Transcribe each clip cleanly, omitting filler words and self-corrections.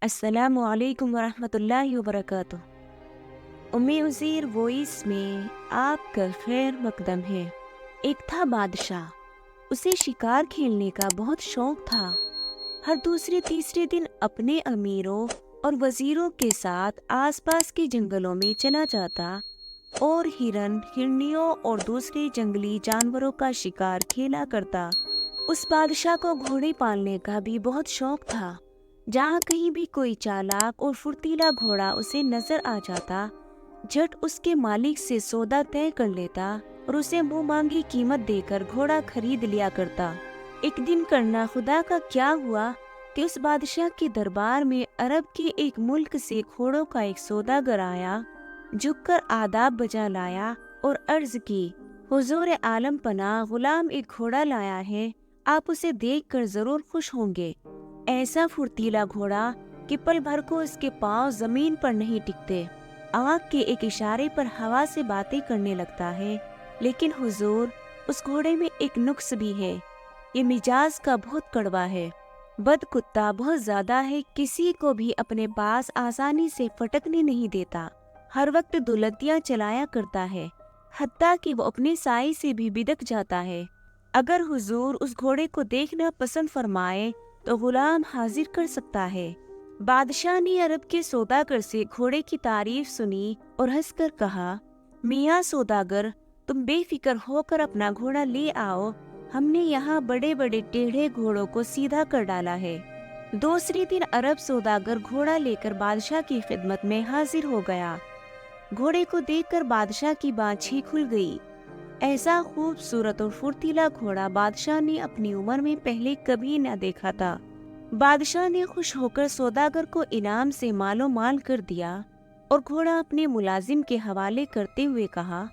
अस्सलामु अलैकुम वरहमतुल्लाहि वबरकातुह। उम्मे उज़ैर वॉइस में आपका खैर मकदम है। एक था बादशाह, उसे शिकार खेलने का बहुत शौक था। हर दूसरे तीसरे दिन अपने अमीरों और वजीरों के साथ आसपास के जंगलों में चला जाता और हिरन, हिरनियों और दूसरे जंगली जानवरों का शिकार खेला करता। उस बादशाह को घोड़े पालने का भी बहुत शौक था। जहाँ कहीं भी कोई चालाक और फुर्तीला घोड़ा उसे नजर आ जाता, झट उसके मालिक से सौदा तय कर लेता और उसे मुंह मांगी कीमत देकर घोड़ा खरीद लिया करता। एक दिन करना खुदा का क्या हुआ कि उस बादशाह के दरबार में अरब के एक मुल्क से घोड़ों का एक सौदागर आया। झुककर आदाब बजा लाया और अर्ज की, हुजूर आलम पनाह, गुलाम एक घोड़ा लाया है, आप उसे देखकर जरूर खुश होंगे। ऐसा फुर्तीला घोड़ा कि पल भर को उसके पांव जमीन पर नहीं टिकते। आँख के एक इशारे पर हवा से बातें करने लगता है। लेकिन हुजूर, उस घोड़े में एक नुक्स भी है। ये मिजाज का बहुत कड़वा है, बद कुत्ता बहुत ज्यादा है, किसी को भी अपने पास आसानी से फटकने नहीं देता। हर वक्त दुलतियाँ चलाया करता है, हत्ता कि वो अपने साई से भी बिदक जाता है। अगर हुजूर उस घोड़े को देखना पसंद फरमाए तो गुलाम हाजिर कर सकता है। बादशाह ने अरब के सौदागर से घोड़े की तारीफ सुनी और हंसकर कहा, मियाँ सौदागर, तुम बेफिक्र होकर अपना घोड़ा ले आओ। हमने यहाँ बड़े बड़े टेढ़े घोड़ों को सीधा कर डाला है। दूसरे दिन अरब सौदागर घोड़ा लेकर बादशाह की खिदमत में हाजिर हो गया। घोड़े को देखकर बादशाह की बाछी खुल गई। ऐसा खूबसूरत और फुर्तीला घोड़ा बादशाह ने अपनी उम्र में पहले कभी न देखा था। बादशाह ने खुश होकर सौदागर को इनाम से मालो माल कर दिया और घोड़ा अपने मुलाजिम के हवाले करते हुए कहा,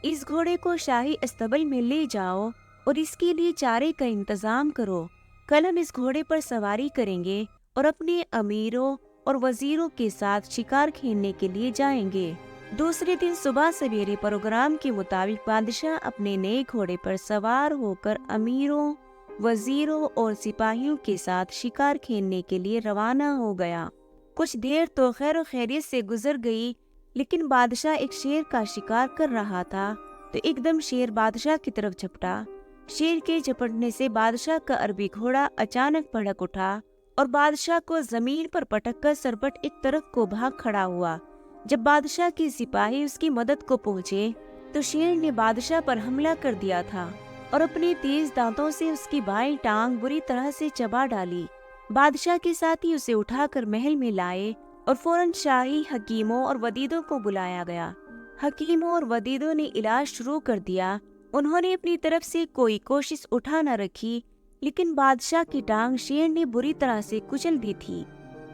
इस घोड़े को शाही अस्तबल में ले जाओ और इसके लिए चारे का इंतजाम करो। कल हम इस घोड़े पर सवारी करेंगे और अपने अमीरों और वजीरों के साथ शिकार खेलने के लिए जाएंगे। दूसरे दिन सुबह सवेरे प्रोग्राम के मुताबिक बादशाह अपने नए घोड़े पर सवार होकर अमीरों, वजीरों और सिपाहियों के साथ शिकार खेलने के लिए रवाना हो गया। कुछ देर तो खैर खैरियत से गुजर गई, लेकिन बादशाह एक शेर का शिकार कर रहा था तो एकदम शेर बादशाह की तरफ झपटा। शेर के झपटने से बादशाह का अरबी घोड़ा अचानक भड़क उठा और बादशाह को जमीन पर पटककर सरपट एक तरफ को भाग खड़ा हुआ। जब बादशाह के सिपाही उसकी मदद को पहुंचे तो शेर ने बादशाह पर हमला कर दिया था और अपने तेज दांतों से उसकी बाईं टांग बुरी तरह से चबा डाली। बादशाह के साथी उसे उठाकर महल में लाए और फौरन शाही हकीमों और वदीदों को बुलाया गया। हकीमों और वदीदों ने इलाज शुरू कर दिया। उन्होंने अपनी तरफ से कोई कोशिश उठा न रखी, लेकिन बादशाह की टांग शेर ने बुरी तरह से कुचल दी थी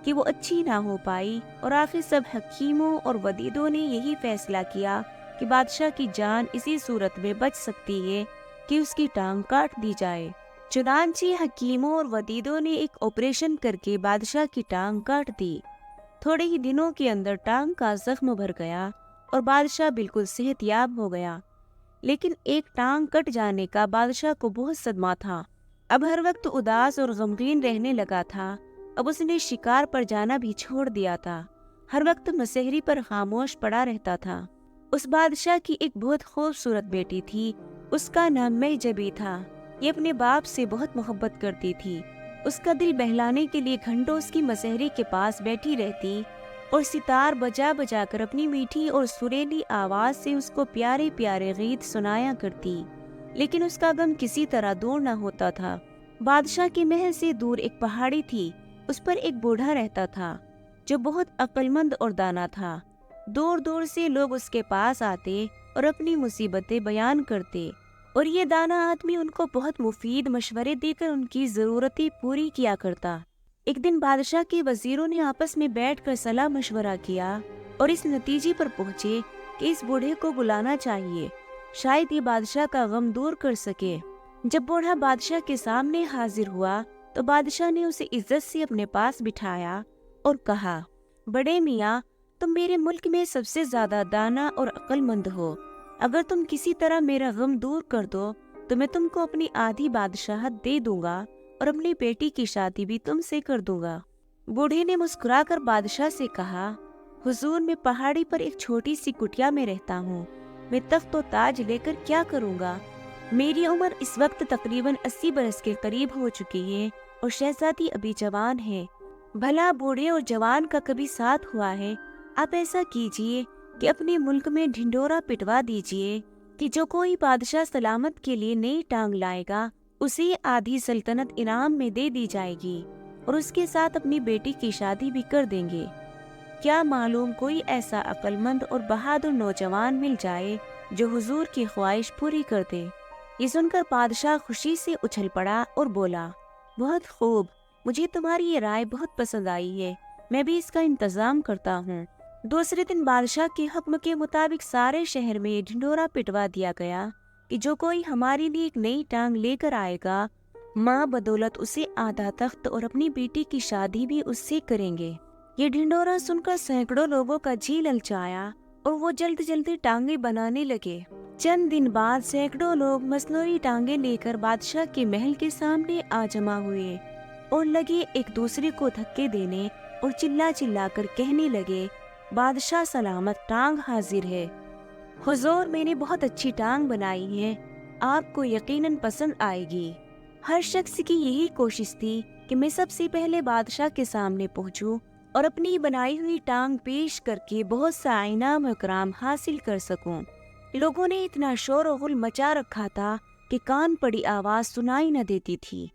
कि वो अच्छी ना हो पाई और आखिर सब हकीमों और वदीदों ने यही फैसला किया कि बादशाह की जान इसी सूरत में बच सकती है कि उसकी टांग काट दी जाए। चुनांचे हकीमों और वदीदों ने एक ऑपरेशन करके बादशाह की टांग काट दी। थोड़े ही दिनों के अंदर टांग का जख्म भर गया और बादशाह बिल्कुल सेहतयाब हो गया। लेकिन एक टांग कट जाने का बादशाह को बहुत सदमा था। अब हर वक्त उदास और गमगीन रहने लगा था। अब उसने शिकार पर जाना भी छोड़ दिया था। हर वक्त मसहरी पर खामोश पड़ा रहता था। उस बादशाह की एक बहुत खूबसूरत बेटी थी, उसका नाम मैजबी था। ये अपने बाप से बहुत मोहब्बत करती थी। उसका दिल बहलाने के लिए घंटों उसकी मसहरी के पास बैठी रहती और सितार बजा बजा कर अपनी मीठी और सुरीली आवाज से उसको प्यारे प्यारे गीत सुनाया करती। लेकिन उसका गम किसी तरह दूर न होता था। बादशाह के महल से दूर एक पहाड़ी थी, उस पर एक बूढ़ा रहता था जो बहुत अक्लमंद और दाना था। दूर दूर से लोग उसके पास आते और अपनी मुसीबतें बयान करते और ये दाना आदमी उनको बहुत मुफीद मशवरे देकर उनकी ज़रूरतें पूरी किया करता। एक दिन बादशाह के वजीरों ने आपस में बैठकर सलाह मशवरा किया और इस नतीजे पर पहुंचे कि इस बूढ़े को बुलाना चाहिए, शायद ये बादशाह का गम दूर कर सके। जब बूढ़ा बादशाह के सामने हाजिर हुआ तो बादशाह ने उसे इज्जत से अपने पास बिठाया और कहा, बड़े मियाँ, तुम मेरे मुल्क में सबसे ज्यादा दाना और अक्लमंद हो। अगर तुम किसी तरह मेरा गम दूर कर दो तो मैं तुमको अपनी आधी बादशाहत दे दूंगा और अपनी बेटी की शादी भी तुमसे कर दूंगा। बूढ़े ने मुस्कुरा कर बादशाह से कहा, हुजूर, मैं पहाड़ी पर एक छोटी सी कुटिया में रहता हूँ। मैं तख्त और ताज लेकर क्या करूँगा? मेरी उम्र इस वक्त तकरीबन 80 बरस के करीब हो चुकी है और शहजादी अभी जवान है। भला बूढ़े और जवान का कभी साथ हुआ है? आप ऐसा कीजिए कि अपने मुल्क में ढिंढोरा पिटवा दीजिए कि जो कोई बादशाह सलामत के लिए नई टांग लाएगा उसे आधी सल्तनत इनाम में दे दी जाएगी और उसके साथ अपनी बेटी की शादी भी कर देंगे। क्या मालूम कोई ऐसा अक्लमंद और बहादुर नौजवान मिल जाए जो हुजूर की ख्वाहिश पूरी कर दे। ये सुनकर बादशाह खुशी से उछल पड़ा और बोला, बहुत खूब, मुझे तुम्हारी ये राय बहुत पसंद आई है। मैं भी इसका इंतजाम करता हूँ। दूसरे दिन बादशाह के हुक्म के मुताबिक सारे शहर में ढिंढोरा पिटवा दिया गया कि जो कोई हमारे लिए एक नई टांग लेकर आएगा, माँ बदौलत उसे आधा तख्त और अपनी बेटी की शादी भी उससे करेंगे। ये ढिंढोरा सुनकर सैकड़ों लोगों का जी ललचाया और वो जल्दी जल्दी टांगे बनाने लगे। चंद दिन बाद सैकड़ों लोग मसनूई टांगे लेकर बादशाह के महल के सामने आ जमा हुए और लगे एक दूसरे को धक्के देने और चिल्ला चिल्ला कर कहने लगे, बादशाह सलामत, टांग हाजिर है। हुजूर, मैंने बहुत अच्छी टांग बनाई है, आपको यकीनन पसंद आएगी। हर शख्स की यही कोशिश थी कि मैं सबसे पहले बादशाह के सामने पहुंचूं और अपनी बनाई हुई टांग पेश करके बहुत सा इनाम इकराम हासिल कर सकूं। लोगों ने इतना शोर और गुल मचा रखा था कि कान पड़ी आवाज सुनाई न देती थी।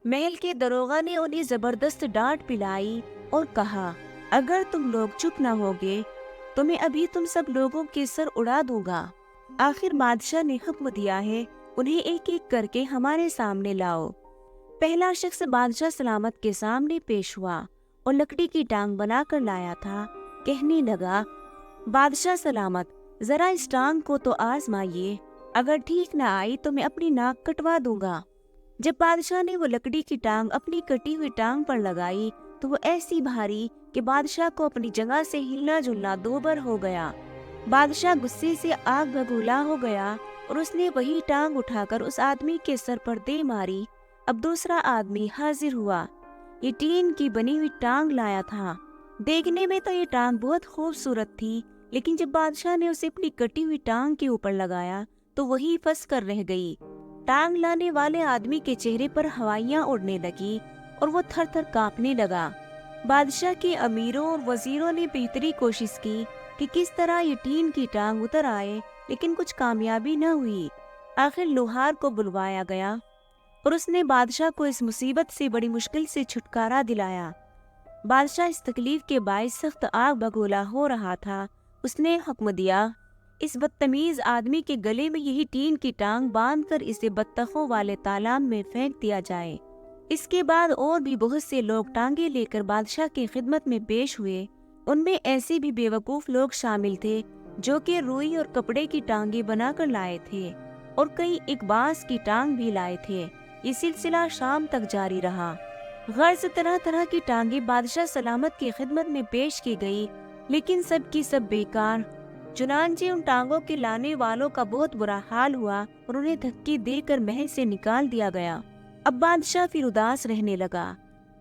महल के दरोगा ने उन्हें जबरदस्त डांट पिलाई और कहा, अगर तुम लोग चुप न होगे तो मैं अभी तुम सब लोगों के सर उड़ा दूंगा। आखिर बादशाह ने हुक्म दिया है, उन्हें एक एक करके हमारे सामने लाओ। पहला शख्स बादशाह सलामत के सामने पेश हुआ और लकड़ी की टांग बनाकर लाया था। कहने लगा, बादशाह सलामत, जरा इस टांग को तो आजमाइए, अगर ठीक न आई तो मैं अपनी नाक कटवा दूंगा। जब बादशाह ने वो लकड़ी की टांग अपनी कटी हुई टांग पर लगाई तो वो ऐसी भारी कि बादशाह को अपनी जगह से हिलना जुलना दोबर हो गया। बादशाह गुस्से से आग बबूला हो गया और उसने वही टांग उठाकर उस आदमी के सर पर दे मारी। अब दूसरा आदमी हाजिर हुआ। ये टीन की बनी हुई टांग लाया था। देखने में तो ये टांग बहुत खूबसूरत थी, लेकिन जब बादशाह ने उसे अपनी कटी हुई टांग के ऊपर लगाया तो वही फंस कर रह गई। टांग लाने वाले आदमी के चेहरे पर हवाइयां उड़ने लगी और वो थर थर कांपने लगा। बादशाह के अमीरों और वजीरों ने बेहतरी कोशिश की कि किस तरह ये टीन की टांग उतर आए, लेकिन कुछ कामयाबी न हुई। आखिर लोहार को बुलवाया गया और उसने बादशाह को इस मुसीबत से बड़ी मुश्किल से छुटकारा दिलाया। बादशाह इस तकलीफ के बायस सख्त आग बगोला हो रहा था। उसने हुक्म दिया, इस बदतमीज आदमी के गले में यही टीन की टांग बांधकर इसे बत्तखों वाले तालाब में फेंक दिया जाए। इसके बाद और भी बहुत से लोग टांगे लेकर बादशाह की खिदमत में पेश हुए। उनमें ऐसे भी बेवकूफ लोग शामिल थे जो कि रुई और कपड़े की टांगे बनाकर लाए थे और कई एक बांस की टांग भी लाए थे। ये सिलसिला शाम तक जारी रहा। गर्ज तरह तरह की टांगे बादशाह सलामत की खिदमत में पेश की गई, लेकिन सब की सब बेकार। चुनांचे उन टांगों के लाने वालों का बहुत बुरा हाल हुआ और उन्हें धक्के देकर महल से निकाल दिया गया। अब बादशाह फिर उदास रहने लगा।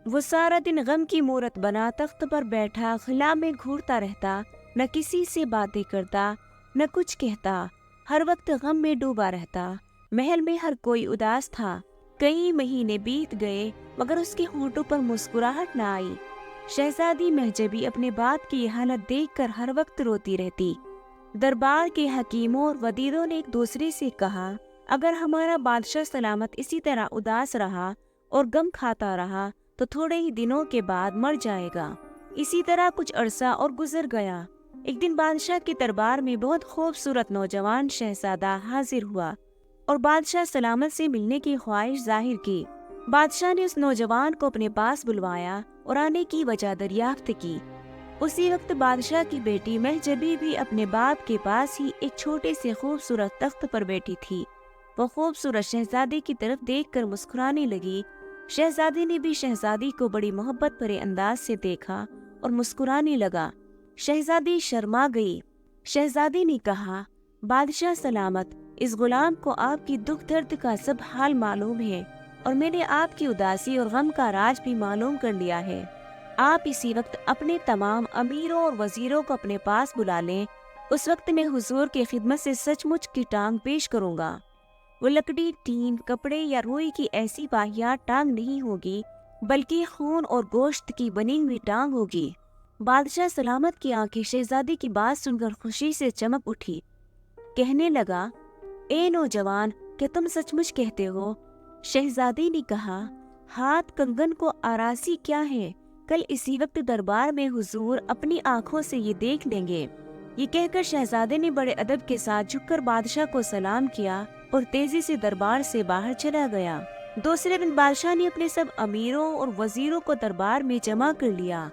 वो सारा दिन गम की मूरत बना तख्त पर बैठा खिला में घूरता रहता, न किसी से बातें करता, न कुछ कहता, हर वक्त गम में डूबा रहता। महल में हर कोई उदास था। कई महीने बीत गए मगर उसके होंठों पर मुस्कुराहट न आई। शहजादी महजबी अपने बाप की हालत देखकर हर वक्त रोती रहती। दरबार के हकीमों और वजीरों ने एक दूसरे से कहा, अगर हमारा बादशाह सलामत इसी तरह उदास रहा और गम खाता रहा तो थोड़े ही दिनों के बाद मर जाएगा। इसी तरह कुछ अरसा और गुजर गया। एक दिन बादशाह के दरबार में बहुत खूबसूरत नौजवान शहजादा हाजिर हुआ और बादशाह सलामत से मिलने की ख्वाहिश जाहिर की। बादशाह ने उस नौजवान को अपने पास बुलवाया और आने की वजह दरियाफ्त की। उसी वक्त बादशाह की बेटी महजबी भी अपने बाप के पास ही एक छोटे से खूबसूरत तख्त पर बैठी थी। वो खूबसूरत शहजादी की तरफ देखकर मुस्कुराने लगी। शहजादी ने भी शहजादी को बड़ी मोहब्बत भरे अंदाज से देखा और मुस्कुराने लगा। शहजादी शर्मा गई। शहजादी ने कहा, बादशाह सलामत, इस गुलाम को आपकी दुख दर्द का सब हाल मालूम है और मैंने आपकी उदासी और गम का राज भी मालूम कर लिया है। आप इसी वक्त अपने तमाम अमीरों और वजीरों को अपने पास बुला लें। उस वक्त मैं हुजूर की खिदमत से सचमुच की टांग पेश करूंगा। वो लकड़ी, टीन, कपड़े या रुई की ऐसी वाहियात टांग नहीं होगी, बल्कि खून और गोश्त की बनी हुई टांग होगी। बादशाह सलामत की आंखें शहजादी की बात सुनकर खुशी से चमक उठी। कहने लगा, ए नौजवान, क्या तुम सचमुच कहते हो? शहजादी ने कहा, हाथ कंगन को आरासी क्या है, कल इसी वक्त दरबार में हुजूर अपनी आंखों से ये देख लेंगे। ये कहकर शहजादे ने बड़े अदब के साथ झुककर बादशाह को सलाम किया और तेजी से दरबार से बाहर चला गया। दूसरे दिन बादशाह ने अपने सब अमीरों और वजीरों को दरबार में जमा कर लिया।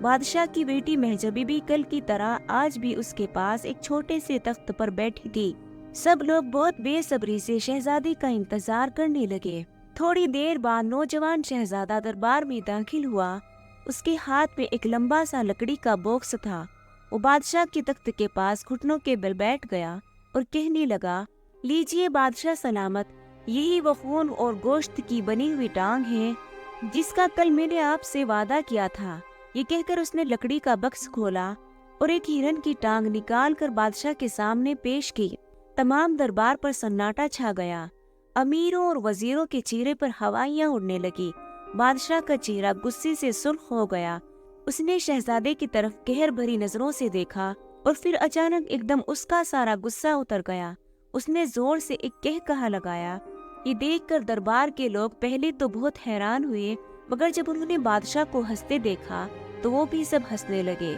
बादशाह की बेटी महजबी भी कल की तरह आज भी उसके पास एक छोटे से तख्त पर बैठी थी। सब लोग बहुत बेसब्री से शहजादी का इंतजार करने लगे। थोड़ी देर बाद नौजवान शहजादा दरबार में दाखिल हुआ। उसके हाथ में एक लंबा सा लकड़ी का बॉक्स था। वो बादशाह के तख्त के पास घुटनों के बल बैठ गया और कहने लगा, लीजिए बादशाह सलामत, यही वो खून और गोश्त की बनी हुई टांग है जिसका कल मैंने आपसे वादा किया था। ये कहकर उसने लकड़ी का बक्स खोला और एक हिरन की टांग निकाल कर बादशाह के सामने पेश की। तमाम दरबार पर सन्नाटा छा गया। अमीरों और वजीरों के चेहरे पर हवाइयां उड़ने लगी। बादशाह का चेहरा गुस्से से सुर्ख हो गया। उसने शहजादे की तरफ कहर भरी नजरों से देखा और फिर अचानक एकदम उसका सारा गुस्सा उतर गया। उसने जोर से एक कहकहा लगाया। ये देखकर दरबार के लोग पहले तो बहुत हैरान हुए, मगर जब उन्होंने बादशाह को हंसते देखा तो वो भी सब हंसने लगे।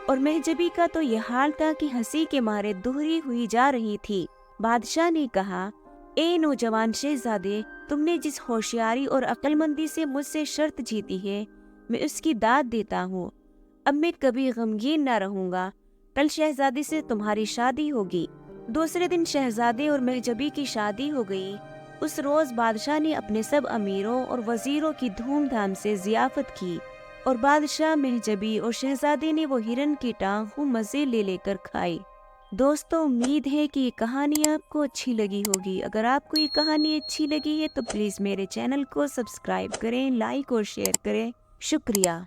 और महजबी का तो यह हाल था कि हंसी के मारे दोहरी हुई जा रही थी। बादशाह ने कहा, ए नौजवान शहजादे, तुमने जिस होशियारी और अक्लमंदी से मुझसे शर्त जीती है, मैं उसकी दाद देता हूँ। अब मैं कभी गमगीन न रहूंगा। कल शहजादी से तुम्हारी शादी होगी। दूसरे दिन शहजादे और महजबी की शादी हो गई। उस रोज बादशाह ने अपने सब अमीरों और वजीरों की धूमधाम से जियाफत की और बादशाह, महजबी और शहजादे ने वो हिरन की टांग खूब मजे ले लेकर खाई। दोस्तों, उम्मीद है कि ये कहानी आपको अच्छी लगी होगी। अगर आपको ये कहानी अच्छी लगी है तो प्लीज़ मेरे चैनल को सब्सक्राइब करें, लाइक और शेयर करें। शुक्रिया।